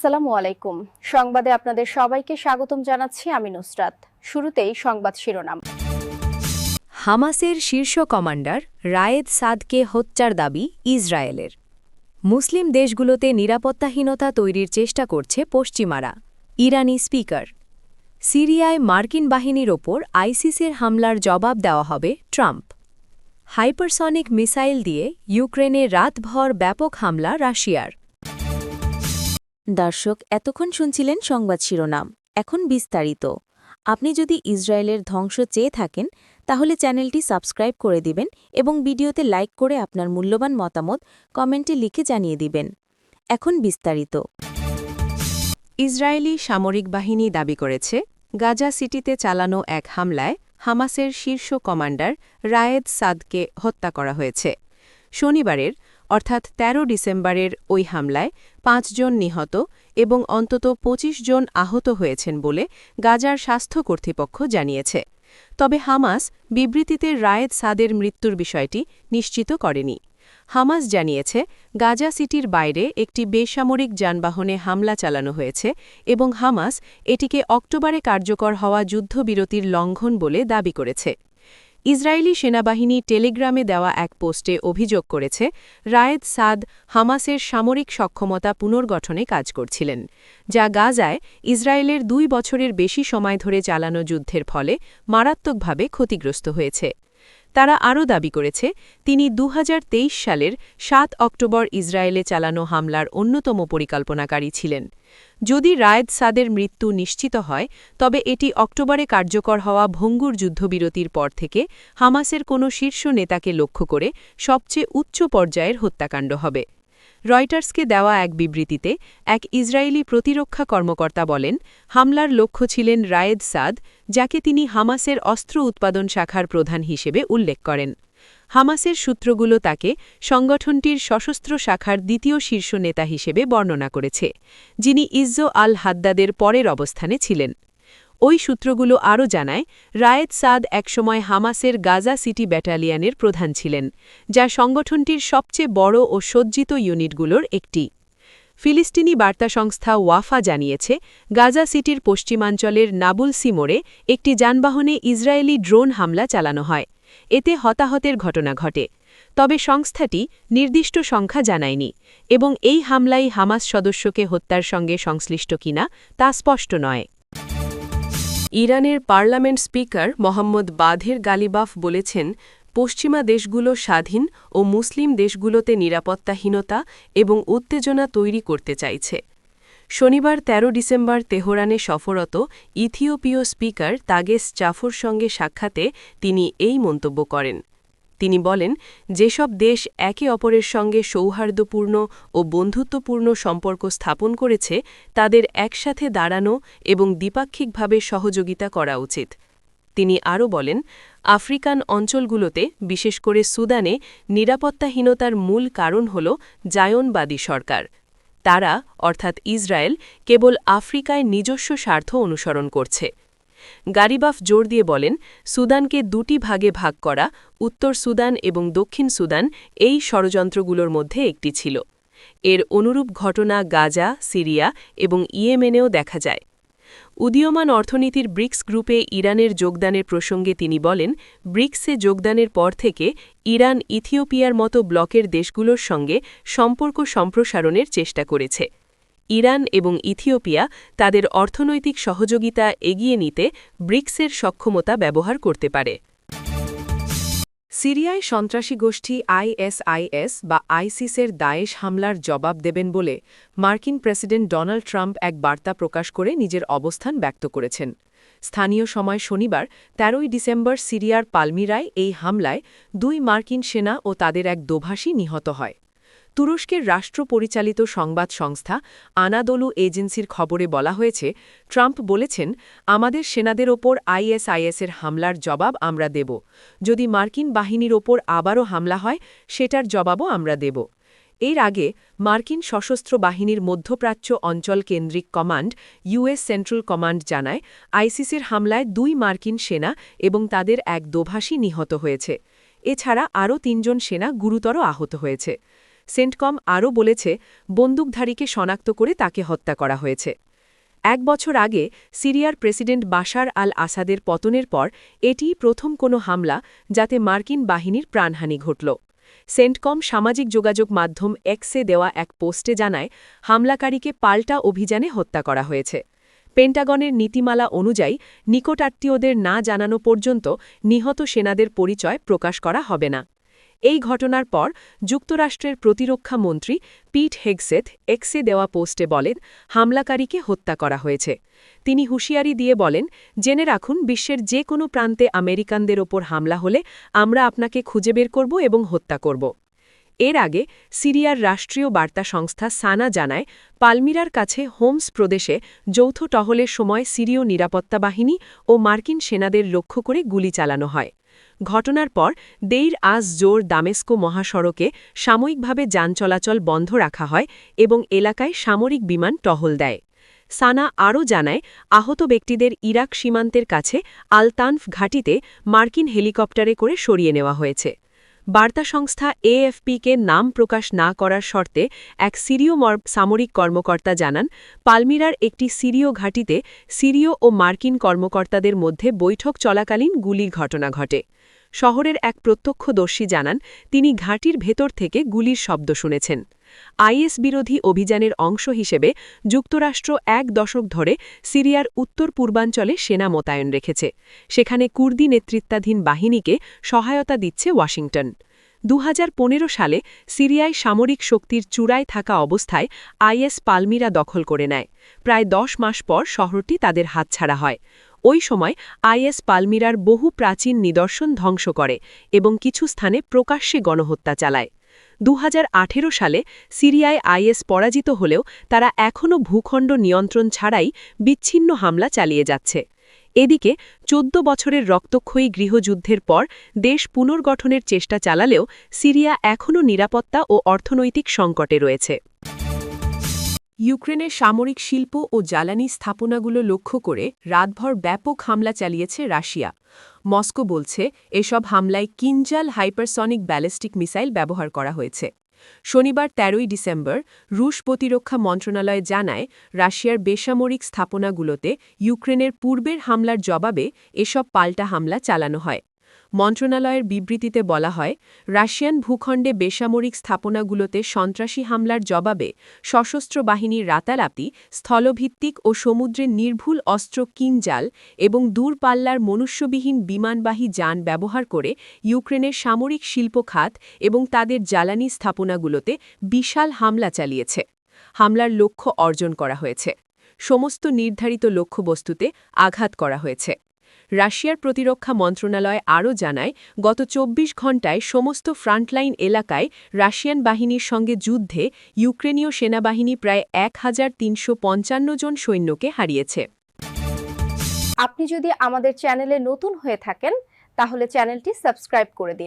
আসসালামু আলাইকুম। সংবাদে আপনাদের সবাইকে স্বাগতম জানাচ্ছি আমি নুসরাত। শুরুতেই সংবাদ শিরোনাম। হামাসের শীর্ষ কমান্ডার রায়েদ সাদকে হত্যার দাবি ইসরায়েলের। মুসলিম দেশগুলোতে নিরাপত্তাহীনতা তৈরির চেষ্টা করছে পশ্চিমারা। ইরানি স্পিকার। সিরিয়ায় মার্কিন বাহিনীর ওপর আইসিসের হামলার জবাব দেওয়া হবে ট্রাম্প। হাইপারসনিক মিসাইল দিয়ে ইউক্রেনে রাতভর ব্যাপক হামলা রাশিয়ার। দর্শক, এতক্ষণ শুনছিলেন সংবাদ শিরোনাম। এখন বিস্তারিত। আপনি যদি ইসরায়েলের ধ্বংস চেয়ে থাকেন তাহলে চ্যানেলটি সাবস্ক্রাইব করে দিবেন এবং ভিডিওতে লাইক করে আপনার মূল্যবান মতামত কমেন্টে লিখে জানিয়ে দিবেন। এখন বিস্তারিত। ইসরায়েলি সামরিক বাহিনী দাবি করেছে গাজা সিটিতে চালানো এক হামলায় হামাসের শীর্ষ কমান্ডার রায়েদ সাদকে হত্যা করা হয়েছে। শনিবারের অর্থাৎ ১৩ ডিসেম্বরের ওই হামলায় ৫ জন নিহত এবং অন্তত ২৫ জন আহত হয়েছেন বলে গাজার স্বাস্থ্য কর্তৃপক্ষ জানিয়েছে। তবে হামাস বিবৃতিতে রায়েদ সাদের মৃত্যুর বিষয়টি নিশ্চিত করেনি। হামাস জানিয়েছে গাজা সিটির বাইরে একটি বেসামরিক যানবাহনে হামলা চালানো হয়েছে এবং হামাস এটিকে অক্টোবরে কার্যকর হওয়া যুদ্ধবিরতির লঙ্ঘন বলে দাবি করেছে। ইসরায়েলি সেনাবাহিনী টেলিগ্রামে দেওয়া এক পোস্টে অভিযোগ করেছে রায়েদ সাদ হামাসের সামরিক সক্ষমতা পুনর্গঠনে কাজ করছিলেন, যা গাজায় ইসরায়েলের ২ বছরের বেশি সময় ধরে চালানো যুদ্ধের ফলে মারাত্মকভাবে ক্ষতিগ্রস্ত হয়েছে। তারা আরও দাবি করেছে তিনি ২০২৩ সালের ৭ অক্টোবর ইসরায়েলে চালানো হামলার অন্যতম পরিকল্পনাকারী ছিলেন। যদি রায়েদ সাদের মৃত্যু নিশ্চিত হয় তবে এটি অক্টোবরে কার্যকর হওয়া ভঙ্গুর যুদ্ধবিরতির পর থেকে হামাসের কোনো শীর্ষ নেতাকে লক্ষ্য করে সবচেয়ে উচ্চ পর্যায়ের হত্যাকাণ্ড হবে। রয়টার্সকে দেওয়া এক বিবৃতিতে এক ইসরায়েলি প্রতিরক্ষা কর্মকর্তা বলেন, হামলার লক্ষ্য ছিলেন রায়েদ সাদ, যাকে তিনি হামাসের অস্ত্র উৎপাদন শাখার প্রধান হিসেবে উল্লেখ করেন। হামাসের সূত্রগুলো তাকে সংগঠনটির সশস্ত্র শাখার দ্বিতীয় শীর্ষ নেতা হিসেবে বর্ণনা করেছে, যিনি ইজ্জো আল হাদ্দাদের পরের অবস্থানে ছিলেন। ওই সূত্রগুলো আরও জানায় রায়েদ সাদ একসময় হামাসের গাজা সিটি ব্যাটালিয়নের প্রধান ছিলেন, যা সংগঠনটির সবচেয়ে বড় ও সজ্জিত ইউনিটগুলোর একটি। ফিলিস্তিনি বার্তা সংস্থা ওয়াফা জানিয়েছে গাজা সিটির পশ্চিমাঞ্চলের নাবুলসি মোড়ে একটি যানবাহনে ইসরায়েলি ড্রোন হামলা চালানো হয়। এতে হতাহতের ঘটনা ঘটে। তবে সংস্থাটি নির্দিষ্ট সংখ্যা জানায়নি এবং এই হামলাই হামাস সদস্যকে হত্যার সঙ্গে সংশ্লিষ্ট কিনা তা স্পষ্ট নয়। ইরানের পার্লামেন্ট স্পিকার মোহাম্মদ বাঘের গালিবাফ বলেছেন, পশ্চিমা দেশগুলো স্বাধীন ও মুসলিম দেশগুলোতে নিরাপত্তাহীনতা এবং উত্তেজনা তৈরি করতে চাইছে। শনিবার ১৩ ডিসেম্বর তেহরানে সফররত ইথিওপীয় স্পিকার তাগেস জাফোর সঙ্গে সাক্ষাতে তিনি এই মন্তব্য করেন। তিনি বলেন, যেসব দেশ একে অপরের সঙ্গে সৌহার্দ্যপূর্ণ ও বন্ধুত্বপূর্ণ সম্পর্ক স্থাপন করেছে তাদের একসাথে দাঁড়ানো এবং দ্বিপাক্ষিকভাবে সহযোগিতা করা উচিত। তিনি আরও বলেন, আফ্রিকান অঞ্চলগুলোতে, বিশেষ করে সুদানে, নিরাপত্তাহীনতার মূল কারণ হল জায়নবাদী সরকার। তারা, অর্থাৎ ইসরায়েল, কেবল আফ্রিকায় নিজস্ব স্বার্থ অনুসরণ করছে। গালিবাফ জোর দিয়ে বলেন, সুদানকে দুটি ভাগে ভাগ করা, উত্তর সুদান এবং দক্ষিণ সুদান, এই ষড়যন্ত্রগুলোর মধ্যে একটি ছিল। এর অনুরূপ ঘটনা গাজা, সিরিয়া এবং ইয়েমেনেও দেখা যায়। উদীয়মান অর্থনীতির ব্রিক্স গ্রুপে ইরানের যোগদানের প্রসঙ্গে তিনি বলেন, ব্রিক্সে যোগদানের পর থেকে ইরান ইথিওপিয়ার মতো ব্লকের দেশগুলোর সঙ্গে সম্পর্ক সম্প্রসারণের চেষ্টা করেছে। ইরান এবং ইথিওপিয়া তাদের অর্থনৈতিক সহযোগিতা এগিয়ে নিতে ব্রিক্সের সক্ষমতা ব্যবহার করতে পারে। সিরিয়ায় সন্ত্রাসী গোষ্ঠী আইএসআইএস বা আইসিসের দায়েশ হামলার জবাব দেবেন বলে মার্কিন প্রেসিডেন্ট ডোনাল্ড ট্রাম্প এক বার্তা প্রকাশ করে নিজের অবস্থান ব্যক্ত করেছেন। স্থানীয় সময় শনিবার ১৩ ডিসেম্বর সিরিয়ার পালমিরায় এই হামলায় ২ মার্কিন সেনা ও তাদের এক দোভাষী নিহত হয়। তুরস্কের রাষ্ট্র পরিচালিত সংবাদ সংস্থা আনাদোলু এজেন্সির খবরে বলা হয়েছে, ট্রাম্প বলেছেন, আমাদের সেনাদের ওপর আইএসআইএসের হামলার জবাব আমরা দেব। যদি মার্কিন বাহিনীর ওপর আবারও হামলা হয় সেটার জবাবও আমরা দেব। এর আগে মার্কিন সশস্ত্র বাহিনীর মধ্যপ্রাচ্য অঞ্চল কেন্দ্রিক কমান্ড ইউএস সেন্ট্রাল কমান্ড জানায়, আইসিসের হামলায় ২ মার্কিন সেনা এবং তাদের এক দোভাষী নিহত হয়েছে। এছাড়া আরও ৩ জন সেনা গুরুতর আহত হয়েছে। সেন্টকম আরও বলেছে বন্দুকধারীকে শনাক্ত করে তাকে হত্যা করা হয়েছে। 1 বছর আগে সিরিয়ার প্রেসিডেন্ট বাশার আল আসাদের পতনের পর এটিই প্রথম কোনো হামলা যাতে মার্কিন বাহিনীর প্রাণহানি ঘটল। সেন্টকম সামাজিক যোগাযোগ মাধ্যম এক্সে দেওয়া এক পোস্টে জানায় হামলাকারীকে পাল্টা অভিযানে হত্যা করা হয়েছে। পেন্টাগনের নীতিমালা অনুযায়ী নিকটাত্মীয়দের না জানানো পর্যন্ত নিহত সেনাদের পরিচয় প্রকাশ করা হবে না। এই ঘটনার পর যুক্তরাষ্ট্রের প্রতিরক্ষা মন্ত্রী পিট হেগসেথ এক্সে দেওয়া পোস্টে বলেন হামলাকারীকে হত্যা করা হয়েছে। তিনি হুঁশিয়ারি দিয়ে বলেন, জেনে রাখুন বিশ্বের যে কোনো প্রান্তে আমেরিকানদের ওপর হামলা হলে আমরা আপনাকে খুঁজে বের করব এবং হত্যা করব। এর আগে সিরিয়ার রাষ্ট্রীয় বার্তা সংস্থা সানা জানায় পালমিরার কাছে হোমস প্রদেশে যৌথ টহলের সময় সিরীয় নিরাপত্তা বাহিনী ও মার্কিন সেনাদের লক্ষ্য করে গুলি চালানো হয়। ঘটনার পর দেইর আজ জোর দামেস্কো মহাসড়কে সাময়িকভাবে যান চলাচল বন্ধ রাখা হয় এবং এলাকায় সামরিক বিমান টহল দেয়। সানা আরও জানায় আহত ব্যক্তিদের ইরাক সীমান্তের কাছে আলতানফ ঘাঁটিতে মার্কিন হেলিকপ্টারে করে সরিয়ে নেওয়া হয়েছে। বার্তা সংস্থা এএফপিকে নাম প্রকাশ না করার শর্তে এক সিরীয় সামরিক কর্মকর্তা জানান পালমিরার একটি সিরীয় ঘাঁটিতে সিরীয় ও মার্কিন কর্মকর্তাদের মধ্যে বৈঠক চলাকালীন গুলির ঘটনা ঘটে। শহরের এক প্রত্যক্ষদর্শী জানান তিনি ঘাঁটির ভেতর থেকে গুলির শব্দ শুনেছেন। আইএস বিরোধী অভিযানের অংশ হিসেবে যুক্তরাষ্ট্র 1 দশক ধরে সিরিয়ার উত্তর পূর্বাঞ্চলে সেনা মোতায়েন রেখেছে। সেখানে কুর্দি নেতৃত্বাধীন বাহিনীকে সহায়তা দিচ্ছে ওয়াশিংটন। 2015 সালে সিরিয়ায় সামরিক শক্তির চূড়ায় থাকা অবস্থায় আইএস পালমিরা দখল করে নেয়। প্রায় 10 মাস পর শহরটি তাদের হাতছাড়া হয়। ওই সময় আইএস পালমিরার বহু প্রাচীন নিদর্শন ধ্বংস করে এবং কিছু স্থানে প্রকাশ্যে গণহত্যা চালায়। 2018 সালে সিরিয়ায় আইএস পরাজিত হলেও তারা এখনও ভূখণ্ড নিয়ন্ত্রণ ছাড়াই বিচ্ছিন্ন হামলা চালিয়ে যাচ্ছে। এদিকে 14 বছরের রক্তক্ষয়ী গৃহযুদ্ধের পর দেশ পুনর্গঠনের চেষ্টা চালালেও সিরিয়া এখনও নিরাপত্তা ও অর্থনৈতিক সংকটে রয়েছে। ইউক্রেনের সামরিক শিল্প ও জ্বালানি স্থাপনাগুলো লক্ষ্য করে রাতভর ব্যাপক হামলা চালিয়েছে রাশিয়া। মস্কো বলছে এসব হামলায় কিনজাল হাইপারসনিক ব্যালিস্টিক মিসাইল ব্যবহার করা হয়েছে। শনিবার 13 ডিসেম্বর রুশ প্রতিরক্ষা মন্ত্রণালয় জানায় রাশিয়ার বেসামরিক স্থাপনাগুলোতে ইউক্রেনের পূর্বের হামলার জবাবে এসব পাল্টা হামলা চালানো হয়। মন্ত্রণালয়ের বিবৃতিতে বলা হয় রাশিয়ান ভূখণ্ডে বেসামরিক স্থাপনাগুলোতে সন্ত্রাসী হামলার জবাবে সশস্ত্র বাহিনীর রাতারাতি স্থলভিত্তিক ও সমুদ্রে নির্ভুল অস্ত্র কিনজাল এবং দূরপাল্লার মনুষ্যবিহীন বিমানবাহী যান ব্যবহার করে ইউক্রেনের সামরিক শিল্প খাত এবং তাদের জ্বালানি স্থাপনাগুলোতে বিশাল হামলা চালিয়েছে। হামলার লক্ষ্য অর্জন করা হয়েছে। সমস্ত নির্ধারিত লক্ষ্যবস্তুতে আঘাত করা হয়েছে। রাশিয়ার প্রতিরক্ষা মন্ত্রণালয় আরও জানায় গত 24 ঘণ্টায় সমস্ত ফ্রন্টলাইন এলাকায় রাশিয়ান বাহিনীর সঙ্গে যুদ্ধে ইউক্রেনীয় সেনাবাহিনী প্রায় 1355 জন সৈন্যকে হারিয়েছে। আপনি যদি আমাদের চ্যানেলে নতুন হয়ে থাকেন তাহলে চ্যানেলটি সাবস্ক্রাইব করে দিন।